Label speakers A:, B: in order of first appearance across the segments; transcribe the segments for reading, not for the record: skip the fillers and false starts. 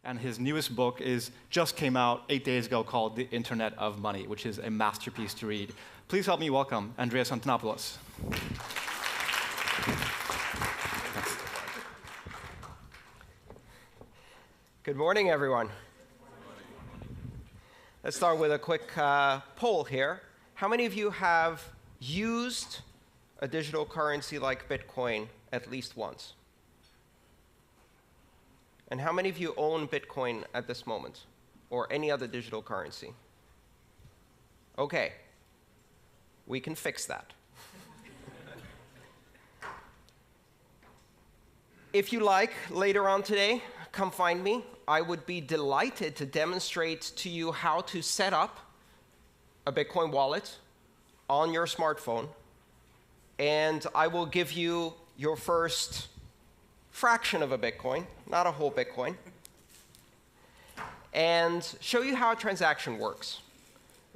A: and his newest book just came out 8 days ago called The Internet of Money, which is a masterpiece to read. Please help me welcome Andreas Antonopoulos.
B: Good morning, everyone. Let's start with a quick poll here. How many of you have used a digital currency like Bitcoin at least once? And how many of you own Bitcoin at this moment, or any other digital currency? Okay, we can fix that. If you like, later on today, come find me. I would be delighted to demonstrate to you how to set up a Bitcoin wallet on your smartphone, and I will give you your first fraction of a Bitcoin, not a whole Bitcoin, and show you how a transaction works.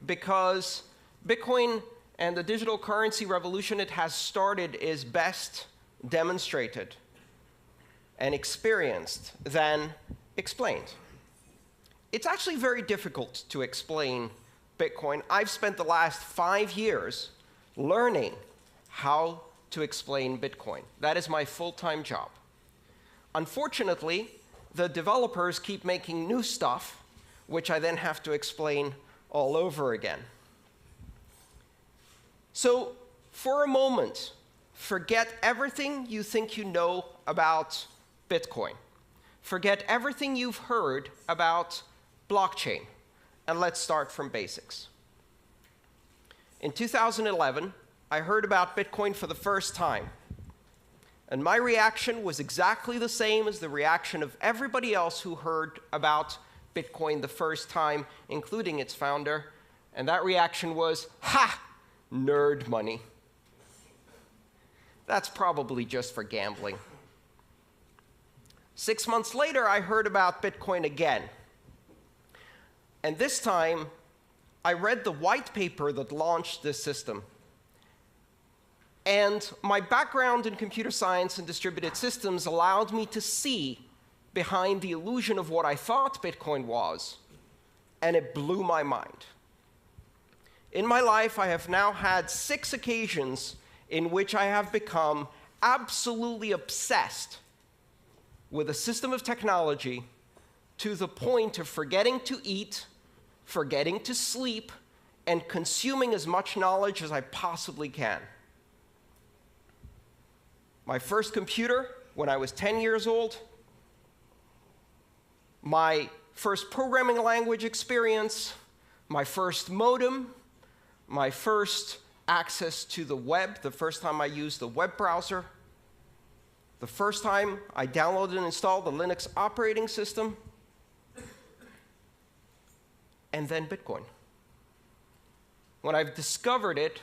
B: Because Bitcoin and the digital currency revolution it has started is best demonstrated and experienced than explained. It's actually very difficult to explain Bitcoin. I've spent the last 5 years learning how to explain Bitcoin. That is my full-time job. Unfortunately, the developers keep making new stuff, which I then have to explain all over again. So, for a moment, forget everything you think you know about Bitcoin. Forget everything you've heard about blockchain, and let's start from basics. In 2011, I heard about Bitcoin for the first time, and my reaction was exactly the same as the reaction of everybody else who heard about Bitcoin the first time, including its founder, and that reaction was, ha, nerd money. That's probably just for gambling. 6 months later, I heard about Bitcoin again. And this time, I read the white paper that launched this system. And my background in computer science and distributed systems allowed me to see behind the illusion of what I thought Bitcoin was, and it blew my mind. In my life, I have now had 6 occasions in which I have become absolutely obsessed with a system of technology to the point of forgetting to eat, forgetting to sleep, and consuming as much knowledge as I possibly can. My first computer, when I was 10 years old, my first programming language experience, my first modem, my first access to the web, the first time I used the web browser, the first time I downloaded and installed the Linux operating system, and then Bitcoin. When I've discovered it,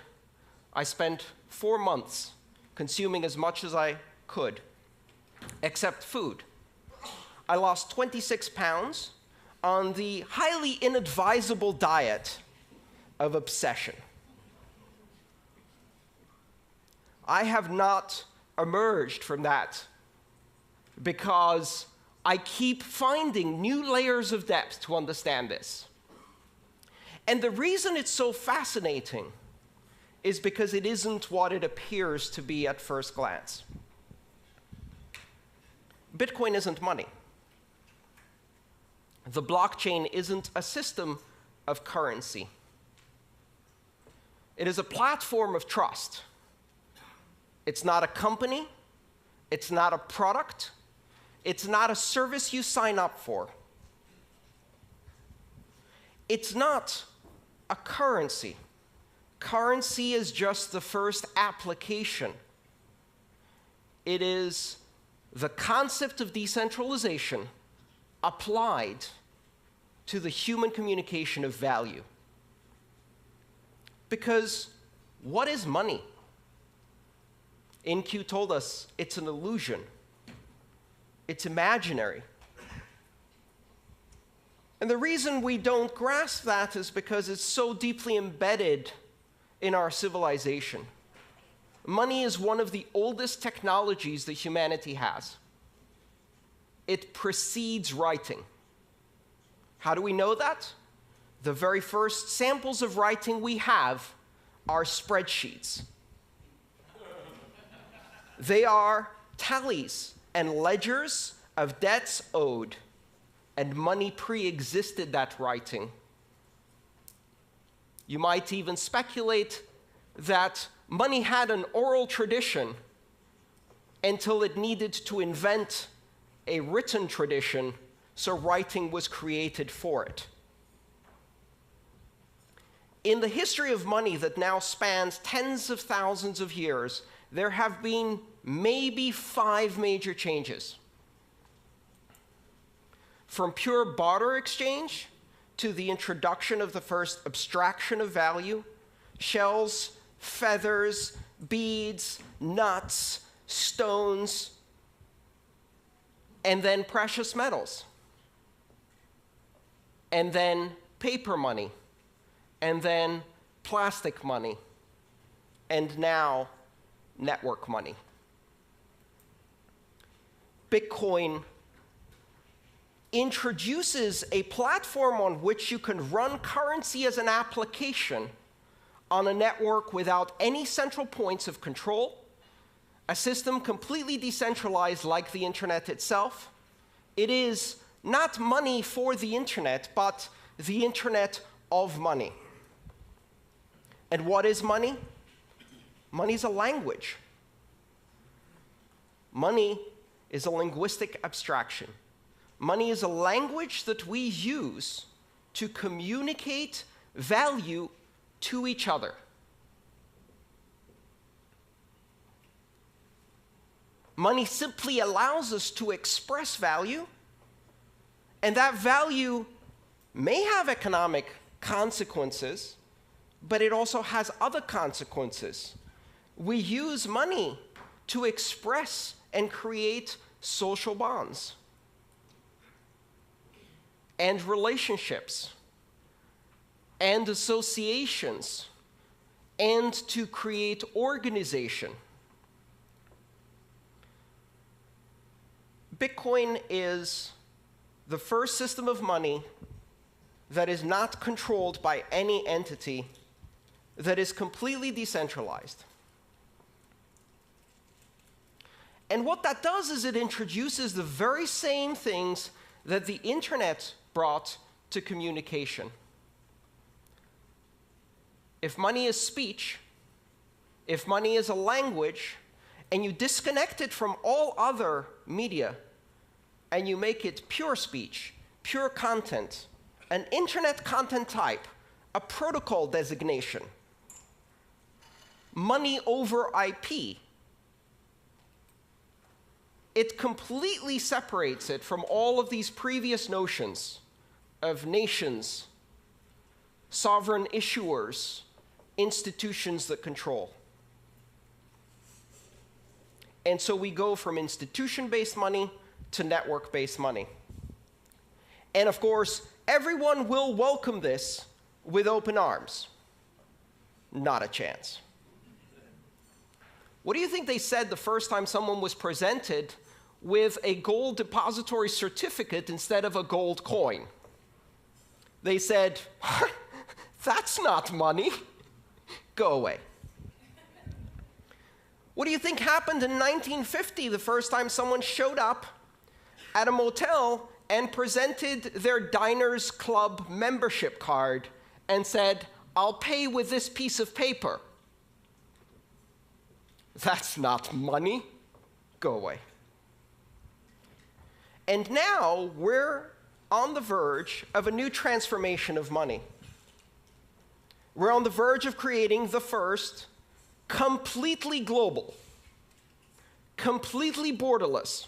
B: I spent 4 months consuming as much as I could, except food. I lost 26 pounds on the highly inadvisable diet of obsession. I have not emerged from that because I keep finding new layers of depth to understand this. And the reason it's so fascinating is because it isn't what it appears to be at first glance. Bitcoin isn't money. The blockchain isn't a system of currency. It is a platform of trust. It's not a company. It's not a product. It's not a service you sign up for. It's not a currency. Currency is just the first application. It is the concept of decentralization applied to the human communication of value. Because what is money? InQ told us it's an illusion. It's imaginary. And the reason we don't grasp that is because it's so deeply embedded in our civilization. Money is one of the oldest technologies that humanity has. It precedes writing. How do we know that? The very first samples of writing we have are spreadsheets. They are tallies and ledgers of debts owed, and money pre-existed that writing. You might even speculate that money had an oral tradition until it needed to invent a written tradition, so writing was created for it. In the history of money that now spans tens of thousands of years, there have been maybe 5 major changes. From pure barter exchange to the introduction of the first abstraction of value, shells, feathers, beads, nuts, stones, and then precious metals, and then paper money, and then plastic money, and now network money. Bitcoin introduces a platform on which you can run currency as an application on a network without any central points of control, a system completely decentralized like the internet itself. It is not money for the internet, but the internet of money. And what is money? Money is a language. Money is a linguistic abstraction. Money is a language that we use to communicate value to each other. Money simply allows us to express value, and that value may have economic consequences, but it also has other consequences. We use money to express and create social bonds and relationships and associations and to create organization. Bitcoin is the first system of money that is not controlled by any entity, that is completely decentralized. And what that does is it introduces the very same things that the internet brought to communication. If money is speech, if money is a language, and you disconnect it from all other media, and you make it pure speech, pure content, an internet content type, a protocol designation, money over IP, it completely separates it from all of these previous notions of nations, sovereign issuers, institutions that control. And so we go from institution-based money to network-based money. And of course, everyone will welcome this with open arms. Not a chance. What do you think they said the first time someone was presented with a gold depository certificate instead of a gold coin? They said, "That's not money. Go away." What do you think happened in 1950, the first time someone showed up at a motel and presented their Diners Club membership card and said, "I'll pay with this piece of paper"? That's not money. Go away. And now we're on the verge of a new transformation of money. We're on the verge of creating the first completely global, completely borderless,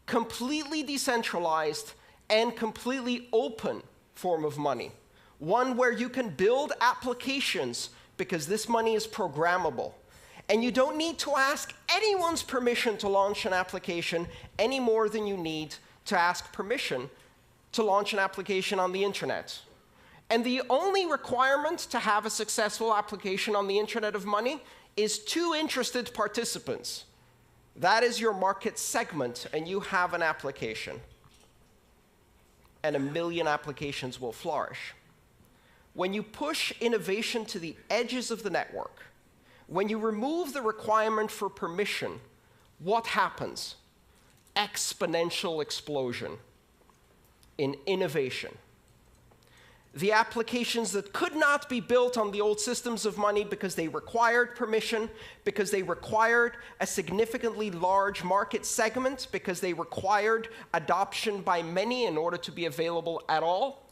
B: completely decentralized, and completely open form of money. One where you can build applications because this money is programmable. And you don't need to ask anyone's permission to launch an application any more than you need to ask permission to launch an application on the internet. And the only requirement to have a successful application on the Internet of Money is 2 interested participants. That is your market segment, and you have an application. and 1 million applications will flourish. When you push innovation to the edges of the network, when you remove the requirement for permission, what happens? Exponential explosion in innovation. The applications that could not be built on the old systems of money because they required permission, because they required a significantly large market segment, because they required adoption by many in order to be available at all.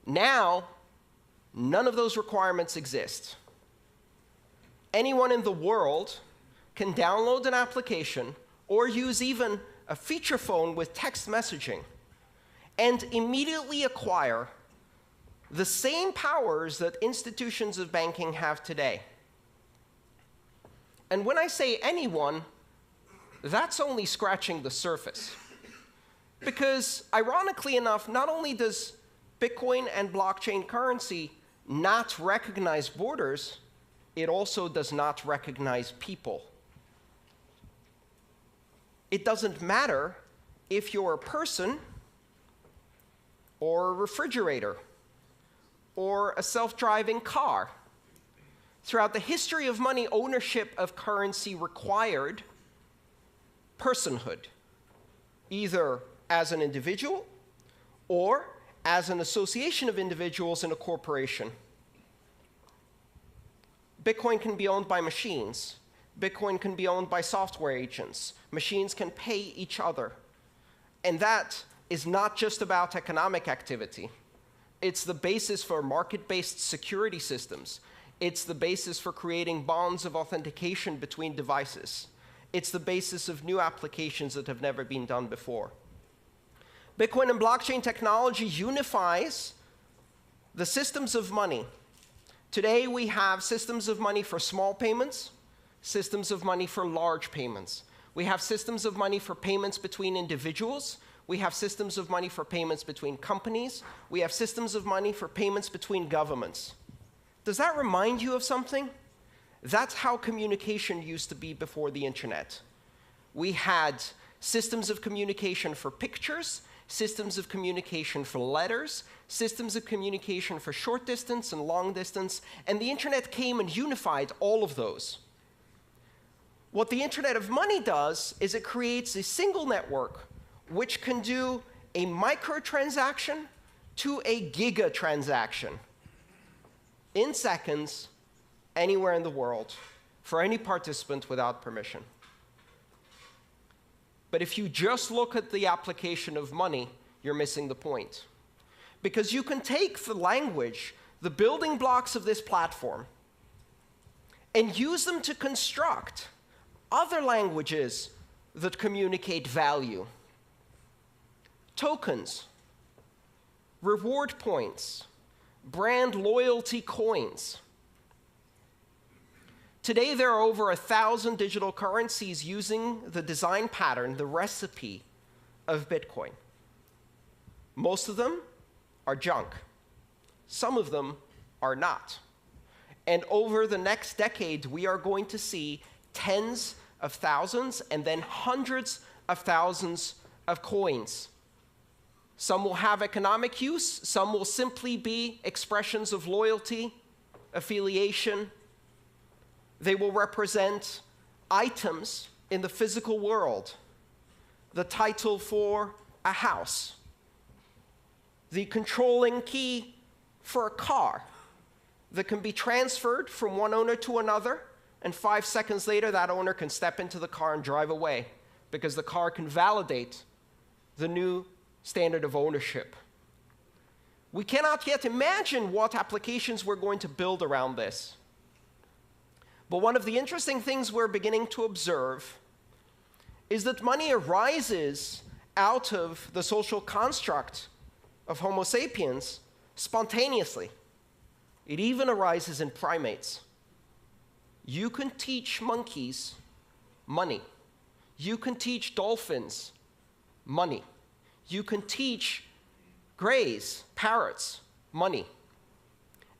B: Now, none of those requirements exist. Anyone in the world can download an application or use even a feature phone with text messaging and immediately acquire the same powers that institutions of banking have today. And when I say anyone, that's only scratching the surface. Because ironically enough, not only does Bitcoin and blockchain currency not recognize borders, it also does not recognize people. It doesn't matter if you're a person or a refrigerator or a self-driving car. Throughout the history of money, ownership of currency required personhood, either as an individual or as an association of individuals in a corporation. Bitcoin can be owned by machines. Bitcoin can be owned by software agents. Machines can pay each other. And that is not just about economic activity. It's the basis for market-based security systems. It's the basis for creating bonds of authentication between devices. It's the basis of new applications that have never been done before. Bitcoin and blockchain technology unifies the systems of money. Today, we have systems of money for small payments, systems of money for large payments. We have systems of money for payments between individuals. We have systems of money for payments between companies. We have systems of money for payments between governments. Does that remind you of something? That's how communication used to be before the internet. We had systems of communication for pictures, systems of communication for letters, systems of communication for short distance and long distance, and the internet came and unified all of those. What the Internet of Money does is it creates a single network which can do a microtransaction to a gigatransaction in seconds, anywhere in the world, for any participant without permission. But if you just look at the application of money, you're missing the point. Because you can take the language, the building blocks of this platform, and use them to construct other languages that communicate value. Tokens, reward points, brand loyalty coins. Today, there are over 1,000 digital currencies using the design pattern, the recipe of Bitcoin. Most of them are junk. Some of them are not. And over the next decade, we are going to see tens of thousands and then hundreds of thousands of coins. Some will have economic use. Some will simply be expressions of loyalty, affiliation. They will represent items in the physical world, the title for a house, the controlling key for a car that can be transferred from one owner to another, and 5 seconds later, that owner can step into the car and drive away because the car can validate the new standard of ownership. We cannot yet imagine what applications we're going to build around this. But one of the interesting things we're beginning to observe is that money arises out of the social construct of Homo sapiens spontaneously. It even arises in primates. You can teach monkeys money. You can teach dolphins money. You can teach greys, parrots, money.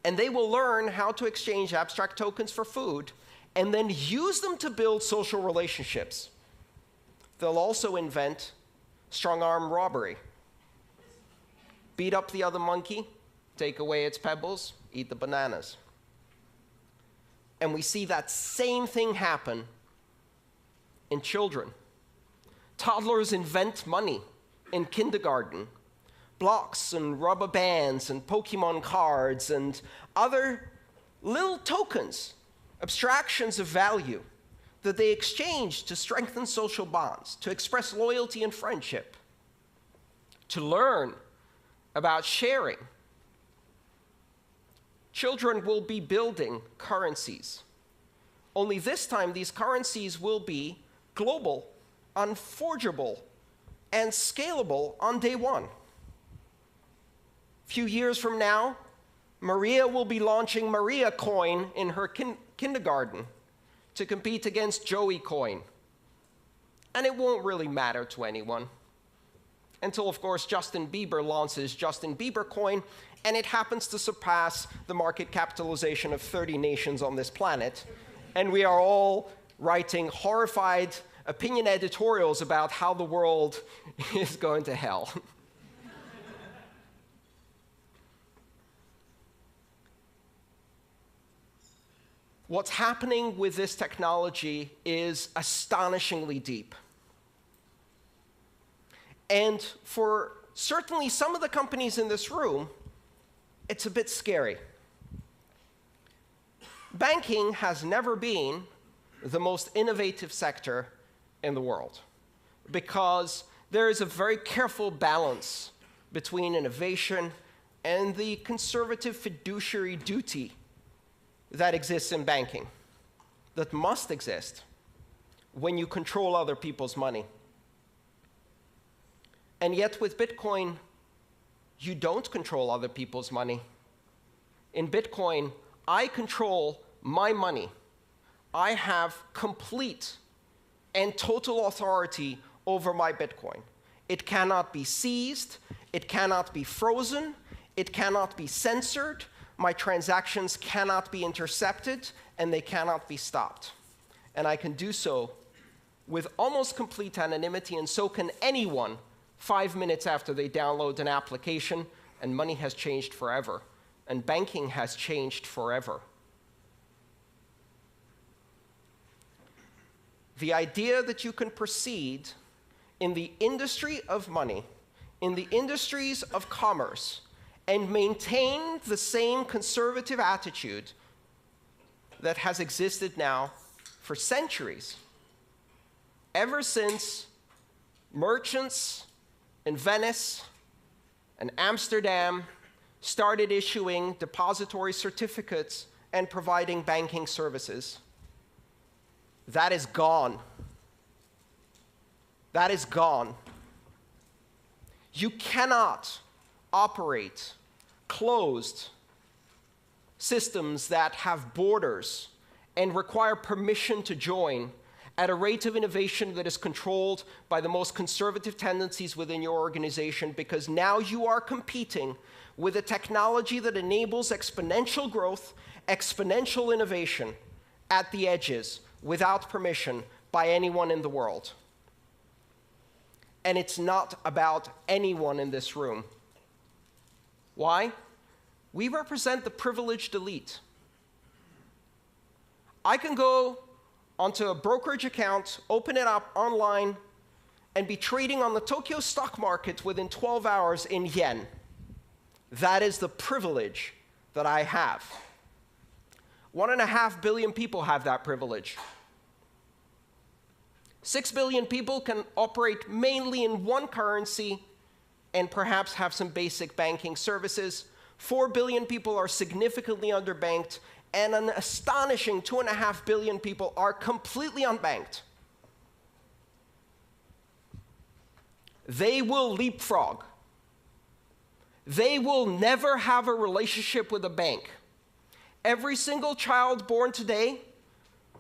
B: And they will learn how to exchange abstract tokens for food and then use them to build social relationships. They'll also invent strong-arm robbery. Beat up the other monkey, take away its pebbles, eat the bananas. And we see that same thing happen in children. Toddlers invent money in kindergarten. Blocks and rubber bands and Pokemon cards and other little tokens, abstractions of value that they exchange to strengthen social bonds, to express loyalty and friendship, to learn about sharing. Children will be building currencies. Only this time, these currencies will be global, unforgeable, and scalable on day one. A few years from now, Maria will be launching Maria Coin in her kindergarten to compete against Joey Coin. And it won't really matter to anyone. Until, of course, Justin Bieber launches Justin Bieber Coin, and it happens to surpass the market capitalization of 30 nations on this planet. And we are all writing horrified opinion editorials about how the world is going to hell. What's happening with this technology is astonishingly deep. And for certainly some of the companies in this room, it's a bit scary. Banking has never been the most innovative sector in the world because there is a very careful balance between innovation and the conservative fiduciary duty that exists in banking, that must exist when you control other people's money. And yet with Bitcoin, you don't control other people's money. In Bitcoin, I control my money. I have complete and total authority over my Bitcoin. It cannot be seized, it cannot be frozen, it cannot be censored, my transactions cannot be intercepted, and they cannot be stopped. And I can do so with almost complete anonymity, and so can anyone 5 minutes after they download an application, and money has changed forever, and banking has changed forever. The idea that you can proceed in the industry of money, in the industries of commerce, and maintain the same conservative attitude that has existed now for centuries, ever since merchants in Venice and Amsterdam started issuing depository certificates and providing banking services. That is gone. That is gone. You cannot operate closed systems that have borders and require permission to join at a rate of innovation that is controlled by the most conservative tendencies within your organization, because now you are competing with a technology that enables exponential growth, exponential innovation at the edges without permission by anyone in the world. And it's not about anyone in this room. Why? We represent the privileged elite. I can go onto a brokerage account, open it up online, and be trading on the Tokyo stock market within 12 hours in yen. That is the privilege that I have. 1.5 billion people have that privilege. 6 billion people can operate mainly in one currency and perhaps have some basic banking services. 4 billion people are significantly underbanked, and an astonishing 2.5 billion people are completely unbanked. They will leapfrog. They will never have a relationship with a bank. Every single child born today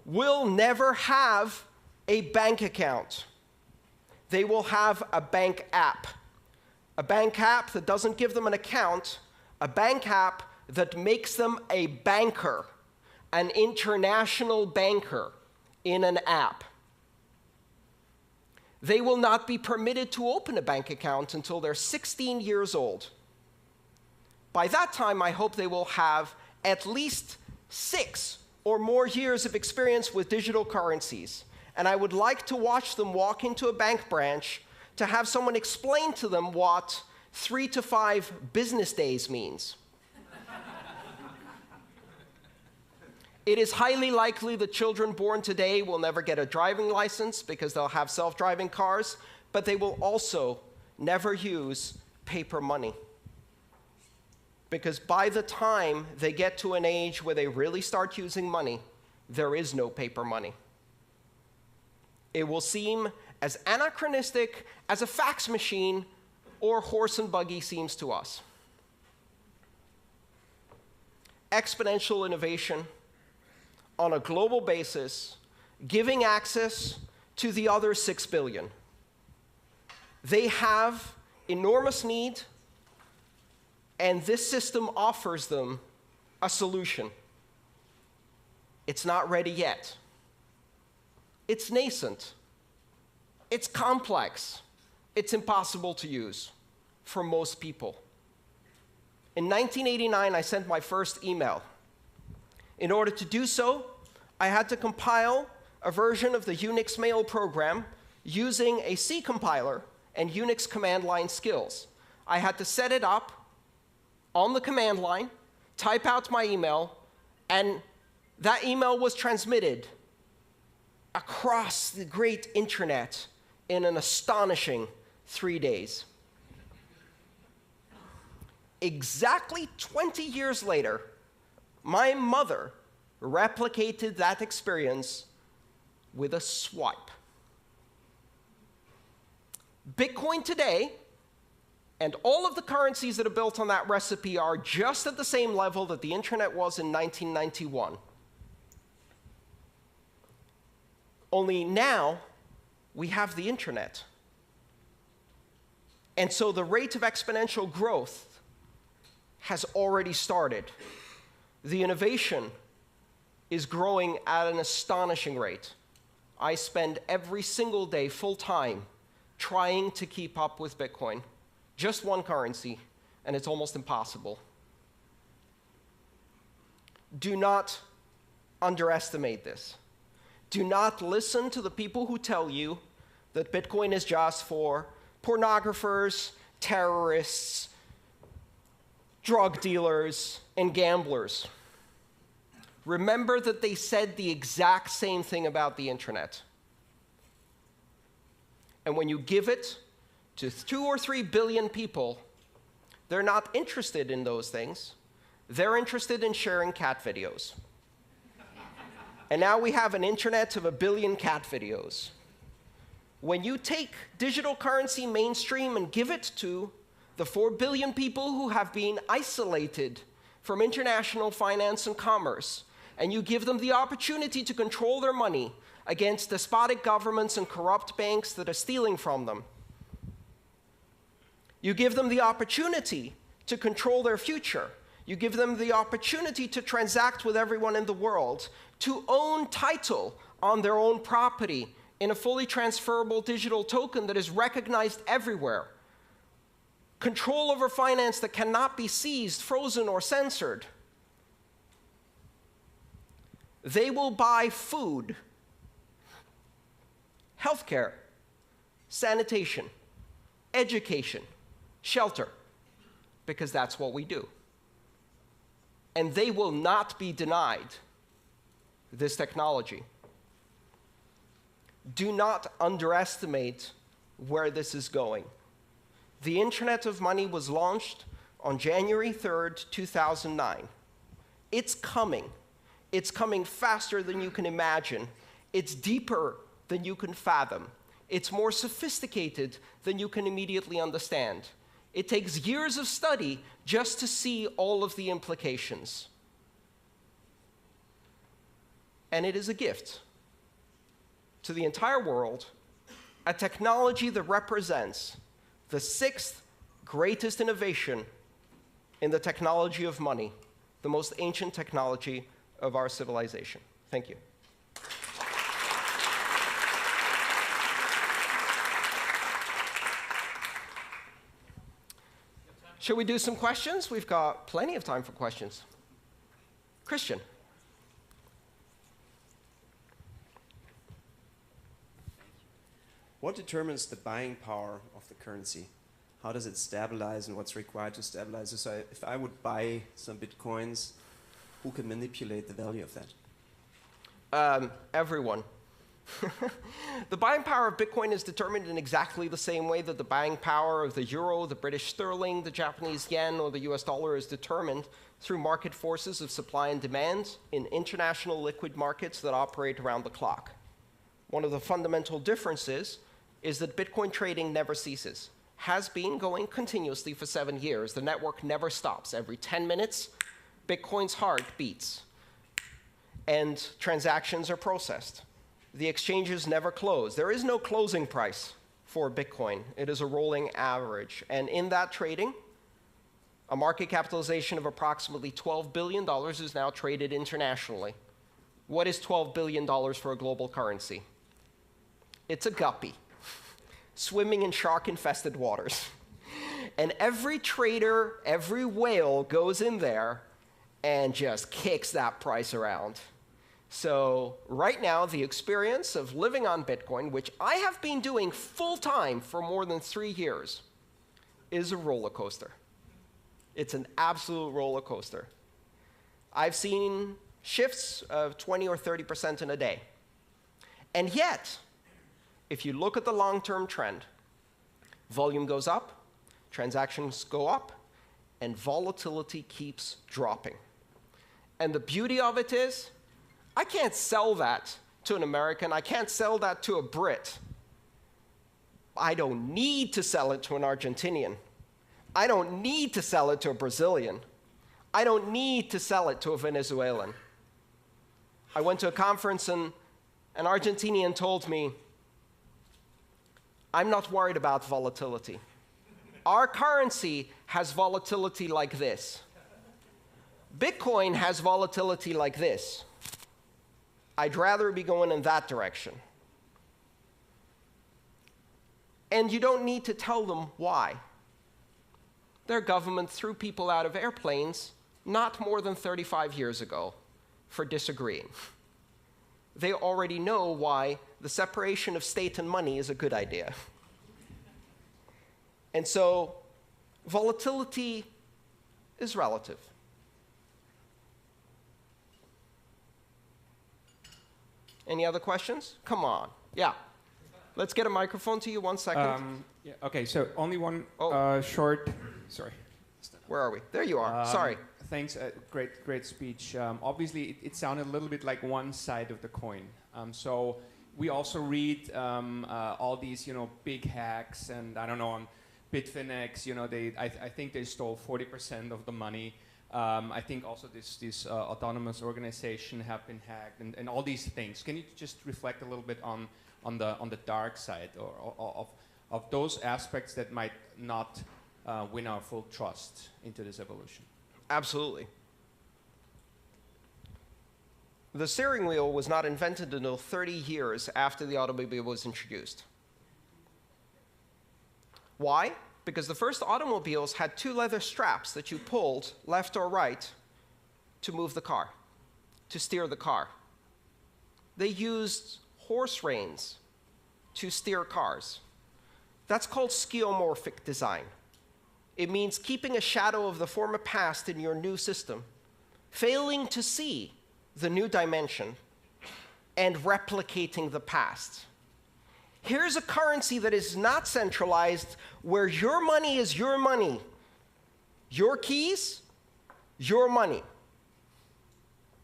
B: will never have a bank account. They will have a bank app. A bank app that doesn't give them an account, a bank app that makes them a banker, an international banker in an app. They will not be permitted to open a bank account until they're 16 years old. By that time, I hope they will have at least 6 or more years of experience with digital currencies. And I would like to watch them walk into a bank branch to have someone explain to them what 3 to 5 business days means. It is highly likely the children born today will never get a driving license because they'll have self-driving cars, but they will also never use paper money. Because by the time they get to an age where they really start using money, there is no paper money. It will seem as anachronistic as a fax machine or horse and buggy seems to us. Exponential innovation on a global basis, giving access to the other 6 billion. They have enormous need, and this system offers them a solution. It's not ready yet. It's nascent. It's complex. It's impossible to use for most people. In 1989, I sent my first email. In order to do so, I had to compile a version of the Unix mail program using a C compiler and Unix command line skills. I had to set it up on the command line, type out my email, and that email was transmitted across the great internet in an astonishing 3 days. Exactly 20 years later, my mother replicated that experience with a swipe. Bitcoin today and all of the currencies that are built on that recipe are just at the same level that the internet was in 1991. Only now we have the internet. And so the rate of exponential growth has already started. The innovation is growing at an astonishing rate. I spend every single day full-time trying to keep up with Bitcoin. Just one currency, and it's almost impossible. Do not underestimate this. Do not listen to the people who tell you that Bitcoin is just for pornographers, terrorists, drug dealers, and gamblers. Remember that they said the exact same thing about the internet. And when you give it to 2 or 3 billion people, they're not interested in those things. They're interested in sharing cat videos. And now we have an internet of 1 billion cat videos. When you take digital currency mainstream and give it to the 4 billion people who have been isolated from international finance and commerce, and you give them the opportunity to control their money against despotic governments and corrupt banks that are stealing from them, you give them the opportunity to control their future. You give them the opportunity to transact with everyone in the world, to own title on their own property in a fully transferable digital token that is recognized everywhere. Control over finance that cannot be seized, frozen, or censored. They will buy food, healthcare, sanitation, education, shelter, because that's what we do. And they will not be denied this technology. Do not underestimate where this is going. The Internet of Money was launched on January 3rd, 2009. It's coming. It's coming faster than you can imagine. It's deeper than you can fathom. It's more sophisticated than you can immediately understand. It takes years of study just to see all of the implications. And it is a gift to the entire world, a technology that represents the 6th greatest innovation in the technology of money, the most ancient technology of our civilization. Thank you. Shall we do some questions? We've got plenty of time for questions. Christian.
C: What determines the buying power of the currency? How does it stabilize and what's required to stabilize it? So if I would buy some Bitcoins, who can manipulate the value of that?
B: Everyone. The buying power of Bitcoin is determined in exactly the same way that the buying power of the euro, the British sterling, the Japanese yen, or the US dollar is determined through market forces of supply and demand in international liquid markets that operate around the clock. One of the fundamental differences is that Bitcoin trading never ceases. Has been going continuously for 7 years. The network never stops. Every 10 minutes, Bitcoin's heart beats, and transactions are processed. The exchanges never close. There is no closing price for Bitcoin. It is a rolling average. And in that trading, a market capitalization of approximately $12 billion is now traded internationally. What is $12 billion for a global currency? It's a guppy swimming in shark-infested waters. And every trader, every whale goes in there and just kicks that price around. So right now, the experience of living on Bitcoin, which I have been doing full-time for more than 3 years, is a roller coaster. It's an absolute roller coaster. I've seen shifts of 20 or 30% in a day. And yet, if you look at the long-term trend, volume goes up, transactions go up, and volatility keeps dropping. And the beauty of it is, I can't sell that to an American. I can't sell that to a Brit. I don't need to sell it to an Argentinian. I don't need to sell it to a Brazilian. I don't need to sell it to a Venezuelan. I went to a conference and an Argentinian told me, I'm not worried about volatility. Our currency has volatility like this. Bitcoin has volatility like this. I'd rather be going in that direction. And you don't need to tell them why. Their government threw people out of airplanes not more than 35 years ago for disagreeing. They already know why the separation of state and money is a good idea. And so volatility is relative. Any other questions? Come on. Yeah. Let's get a microphone to you. 1 second.
D: Yeah, okay, so only one short. Sorry.
B: Where are we? There you are. Sorry.
D: Thanks. Great speech. Obviously, it sounded a little bit like one side of the coin. So we also read all these, big hacks, and I don't know, on Bitfinex, I think they stole 40% of the money. I think also this autonomous organization have been hacked, and all these things. Can you just reflect a little bit on the dark side of those aspects that might not win our full trust into this evolution?
B: Absolutely. The steering wheel was not invented until 30 years after the automobile was introduced. Why? Because the first automobiles had 2 leather straps that you pulled left or right to move the car, to steer the car. They used horse reins to steer cars. That's called skeuomorphic design. It means keeping a shadow of the former past in your new system, failing to see the new dimension, and replicating the past. Here's a currency that is not centralized, where your money is your money. Your keys, your money.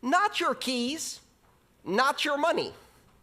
B: Not your keys, not your money.